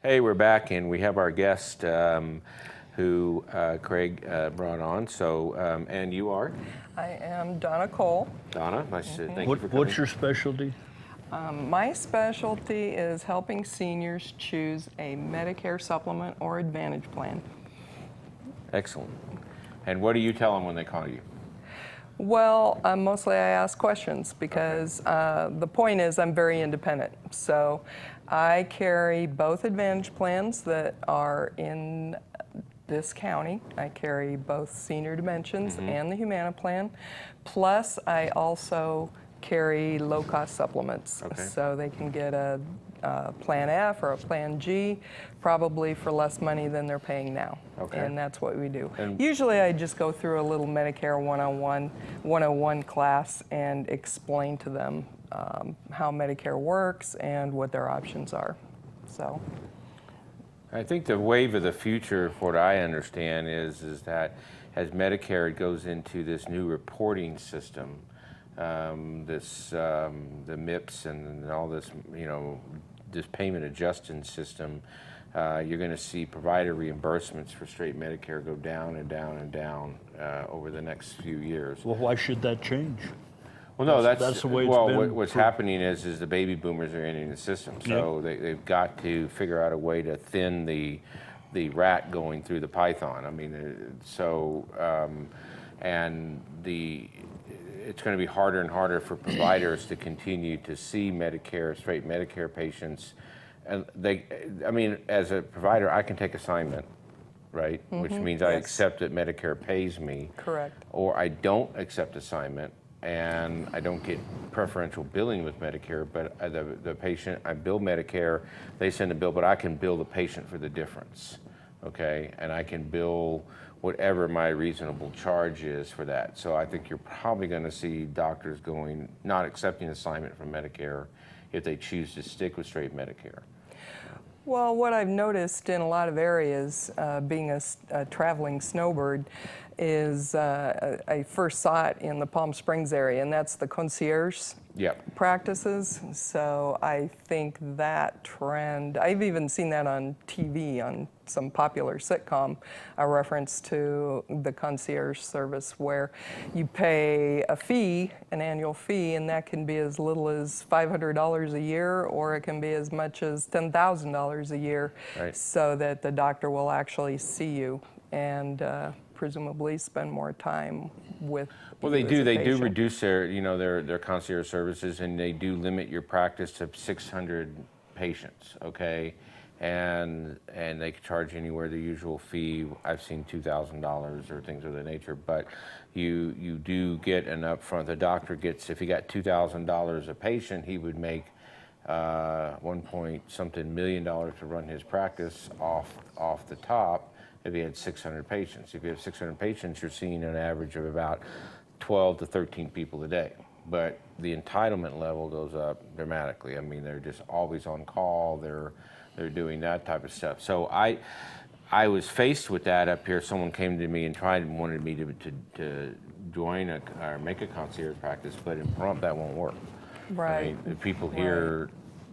Hey, we're back, and we have our guest who Creig brought on. So, and you are? I am Donna Cole. Donna, nice to thank you for coming. What's your specialty? My specialty is helping seniors choose a Medicare supplement or Advantage plan. Excellent. And what do you tell them when they call you? Well, mostly I ask questions because the point is I'm very independent. So I carry both Advantage plans that are in this county. I carry both Senior Dimensions and the Humana plan. Plus, I also carry low-cost supplements. Okay. So they can get a Plan F or a Plan G, probably for less money than they're paying now. Okay. And that's what we do. And usually I just go through a little Medicare 101 class and explain to them how Medicare works and what their options are. So I think the wave of the future, for what I understand, is that as Medicare goes into this new reporting system, the MIPS and all this, this payment adjusting system, you're going to see provider reimbursements for straight Medicare go down and down and down over the next few years. Well, why should that change? Well, no, that's the way it's been. What's happening is the baby boomers are entering the system, so they've got to figure out a way to thin the rat going through the python. I mean, it's going to be harder and harder for providers to continue to see straight Medicare patients. And as a provider, I can take assignment, right? Which means I accept that Medicare pays me. correct. Or I don't accept assignment and I don't get preferential billing with Medicare, but the patient, I bill Medicare, they send a bill, but I can bill the patient for the difference, okay? And I can bill whatever my reasonable charge is for that. So I think you're probably going to see doctors not accepting assignment from Medicare if they choose to stick with straight Medicare. Well, what I've noticed in a lot of areas, being a traveling snowbird, is I first saw it in the Palm Springs area, and that's the concierge practices. So I think that trend, I've even seen that on TV on some popular sitcom, a reference to the concierge service where you pay a fee, an annual fee, and that can be as little as $500 a year, or it can be as much as $10,000 a year, right, so that the doctor will actually see you and presumably spend more time with Well, they do reduce their concierge services, and they do limit your practice to 600 patients, okay? And they can charge anywhere the usual fee. I've seen $2,000 or things of that nature, but you do get an upfront. The doctor gets, if he got $2,000 a patient, he would make $1.something million to run his practice off the top if he had 600 patients. If you have 600 patients, you're seeing an average of about 12 to 13 people a day. But the entitlement level goes up dramatically. I mean, they're just always on call. They're doing that type of stuff. So I was faced with that up here. Someone came to me and wanted me to join or make a concierge practice, but in Pahrump that won't work. Right. I mean, the people here,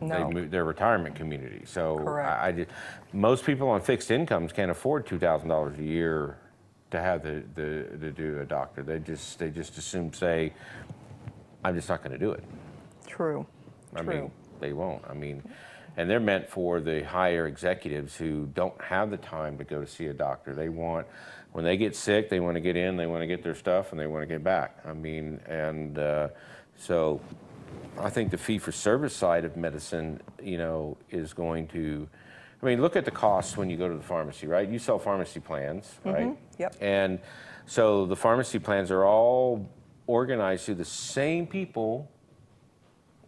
No. they move their retirement community. So Correct. most people on fixed incomes can't afford $2,000 a year to have to do a doctor. They just say, I'm just not going to do it. True. I mean, they won't. I mean, and they're meant for the higher executives who don't have the time to go to see a doctor. When they get sick, they want to get in, they want to get their stuff, and they want to get back. I mean, and so I think the fee-for-service side of medicine, is going to, look at the costs when you go to the pharmacy, right? You sell pharmacy plans, right? Yep. And so the pharmacy plans are all organized through the same people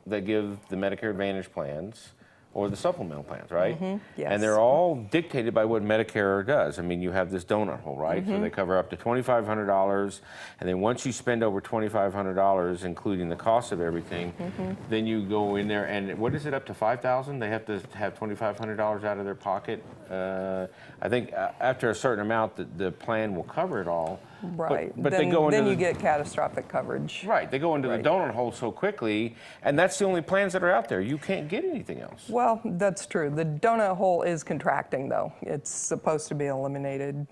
that give the Medicare Advantage plans or the supplemental plans, right? Yes. And they're all dictated by what Medicare does. I mean, you have this donut hole, right? So they cover up to $2,500, and then once you spend over $2,500, including the cost of everything, then you go in there, and what is it, up to $5,000? They have to have $2,500 out of their pocket. I think after a certain amount, the plan will cover it all. Right. But then, they go into then you the, get catastrophic coverage. right. They go into the Right. donut hole so quickly, and that's the only plans that are out there. You can't get anything else. Well, that's true. The donut hole is contracting, though. It's supposed to be eliminated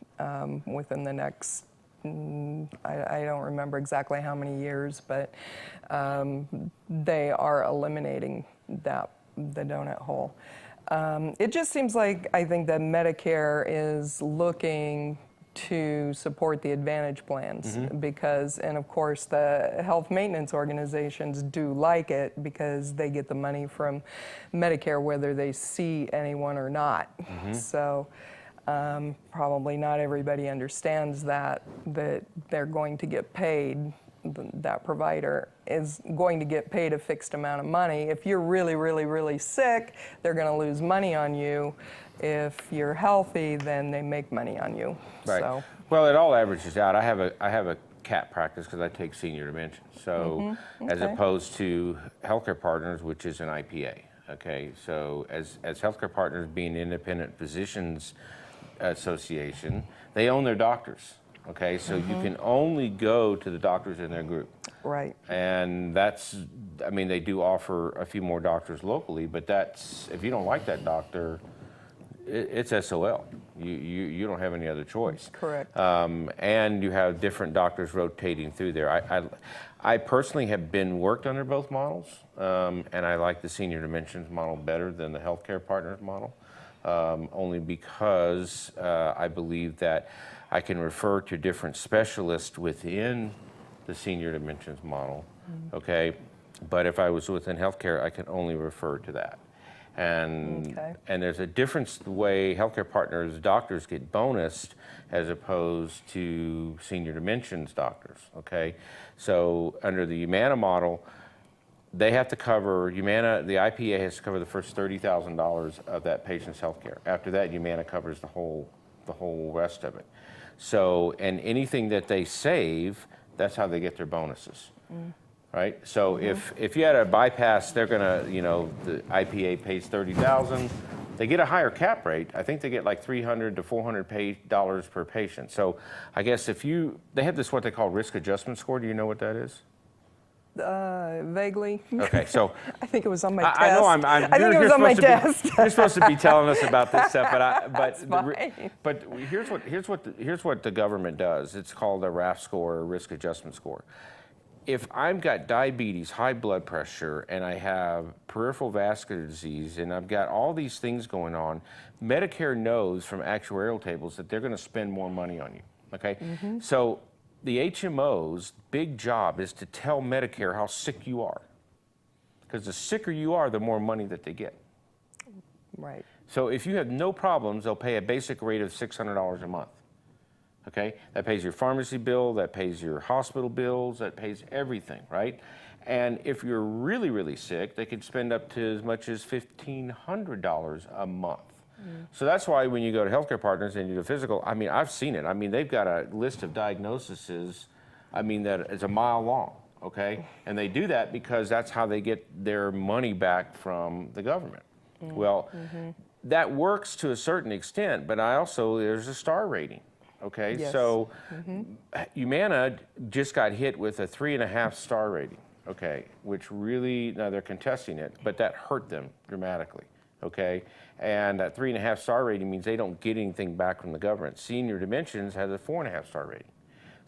within the next, I don't remember exactly how many years, but they are eliminating the donut hole. It just seems like I think that Medicare is looking to support the Advantage plans because, and of course, the health maintenance organizations do like it because they get the money from Medicare whether they see anyone or not. So probably not everybody understands that they're going to get paid, that provider is going to get paid a fixed amount of money. If you're really, really, really sick, they're going to lose money on you. If you're healthy, then they make money on you. Right. So. Well, it all averages out. I have a CAP practice because I take senior dementia. So as Okay. opposed to Healthcare Partners, which is an IPA. Okay. So as Healthcare Partners being independent physicians association, they own their doctors. Okay. So you can only go to the doctors in their group. Right. And that's, I mean, they do offer a few more doctors locally, but that's, if you don't like that doctor, it's SOL. You don't have any other choice. Correct. And you have different doctors rotating through there. I personally have worked under both models, and I like the senior dimensions model better than the Healthcare Partners model, only because I believe that I can refer to different specialists within the senior dimensions model, okay? But if I was within healthcare, I can only refer to that. And there's a difference the way Healthcare Partners doctors get bonused as opposed to senior dimensions doctors, okay? So under the Humana model, they have to cover, Humana, the IPA has to cover the first $30,000 of that patient's healthcare. After that, Humana covers the whole rest of it. So, and anything that they save, that's how they get their bonuses. Right? So if you had a bypass, they're gonna, the IPA pays $30,000. They get a higher cap rate. I think they get like $300 to $400 per patient. So I guess they have this what they call risk adjustment score. Do you know what that is? Vaguely. Okay, so I think it was on my test. I know I think it was on my test. You're supposed to be telling us about this stuff, but here's what the government does. It's called a RAF score, or risk adjustment score. If I've got diabetes, high blood pressure, and I have peripheral vascular disease, and I've got all these things going on, Medicare knows from actuarial tables that they're going to spend more money on you. Okay, so the HMO's big job is to tell Medicare how sick you are, because the sicker you are, the more money that they get. Right. So if you have no problems, they'll pay a basic rate of $600 a month. Okay, that pays your pharmacy bill, that pays your hospital bills, that pays everything, right? And if you're really, really sick, they could spend up to as much as $1,500 a month. So that's why when you go to Healthcare Partners and you do a physical, I mean, I've seen it. I mean, they've got a list of diagnoses, I mean, that is a mile long, okay? And they do that because that's how they get their money back from the government. Well, that works to a certain extent, but there's a star rating. Okay, Yes. so Humana just got hit with a 3.5 star rating, okay, which really, now they're contesting it, but that hurt them dramatically, okay? And that 3.5 star rating means they don't get anything back from the government. Senior Dimensions has a 4.5 star rating.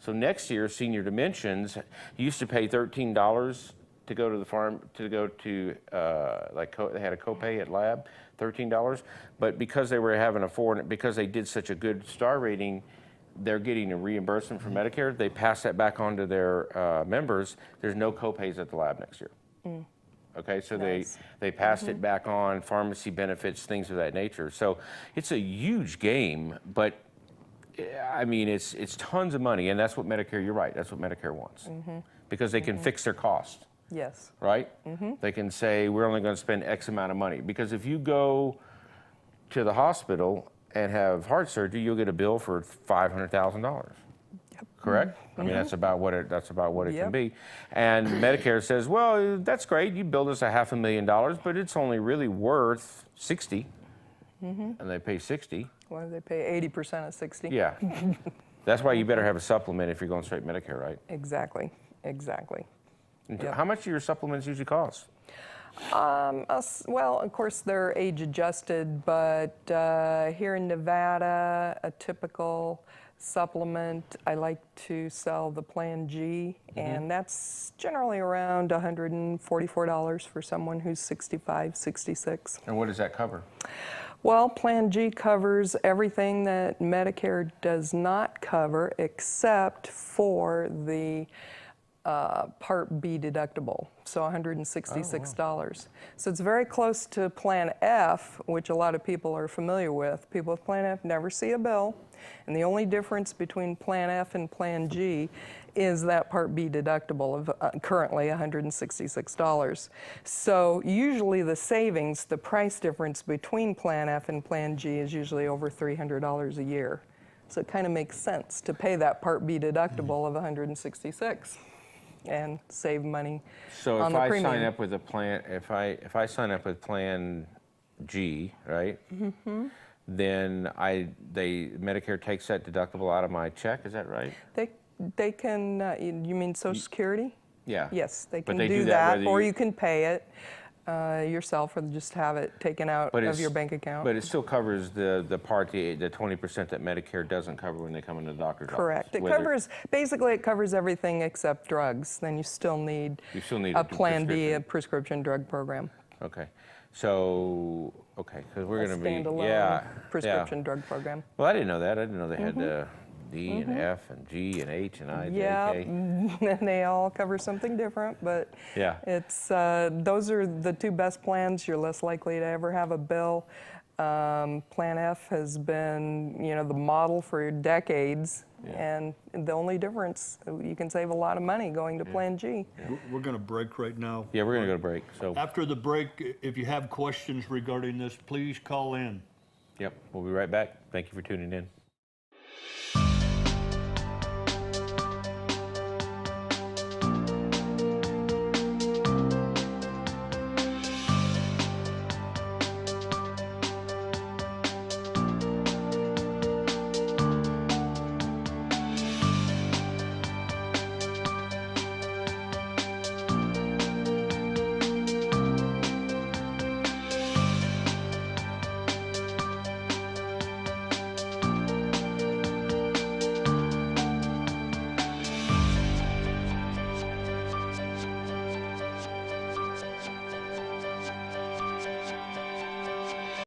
So next year, Senior Dimensions used to pay $13 to go to the farm, to go to, they had a copay at lab, $13, but because they were having because they did such a good star rating, they're getting a reimbursement from Medicare. They pass that back on to their members. There's no copays at the lab next year. Okay, so Nice. they passed it back on, pharmacy benefits, things of that nature. So it's a huge game, but I mean, it's tons of money, and that's what Medicare, you're right, that's what Medicare wants. Because they can fix their cost, Yes. right? They can say, we're only going to spend X amount of money. Because if you go to the hospital and have heart surgery, you'll get a bill for $500,000. Yep. Correct? I mean, that's about what it Yep. can be. And Medicare says, well, that's great. You billed us $500,000, but it's only really worth 60, and they pay 60. Why do they pay 80% of 60? Yeah. That's why you better have a supplement if you're going straight Medicare, right? Exactly, exactly. Yep. How much do your supplements usually cost? Well, of course, they're age adjusted, but here in Nevada, a typical supplement, I like to sell the Plan G, and that's generally around $144 for someone who's 65, 66. And what does that cover? Well, Plan G covers everything that Medicare does not cover except for the Part B deductible, so $166. Oh, wow. So it's very close to Plan F, which a lot of people are familiar with. People with Plan F never see a bill, and the only difference between Plan F and Plan G is that Part B deductible of currently $166. So usually the savings, the price difference between Plan F and Plan G is usually over $300 a year. So it kind of makes sense to pay that Part B deductible of $166 and save money So on if the I premium. sign up with a plan, if I sign up with Plan G, right? Then Medicare takes that deductible out of my check. Is that right? They can. You mean Social Security? Yeah. Yes, they But can they do do that that, whether or you- you can pay it yourself, or just have it taken out of your bank account. But it still covers the part, the 20% that Medicare doesn't cover when they come into the doctor's Correct. office. It Whether- covers, basically it covers everything except drugs. Then you still need a a Plan B, a prescription. prescription drug program. Okay. So, okay, because we're A going to be, standalone yeah. prescription drug program. Well, I didn't know that. I didn't know they had D and F and G and H and I, J, Yeah, K. and they all cover something different, but Yeah. it's those are the two best plans. You're less likely to ever have a bill. Plan F has been, the model for decades, and the only difference, you can save a lot of money going to Plan G. We're going to break right now. Yeah, we're going to go to break. So, After the break, if you have questions regarding this, please call in. yep, we'll be right back. Thank you for tuning in.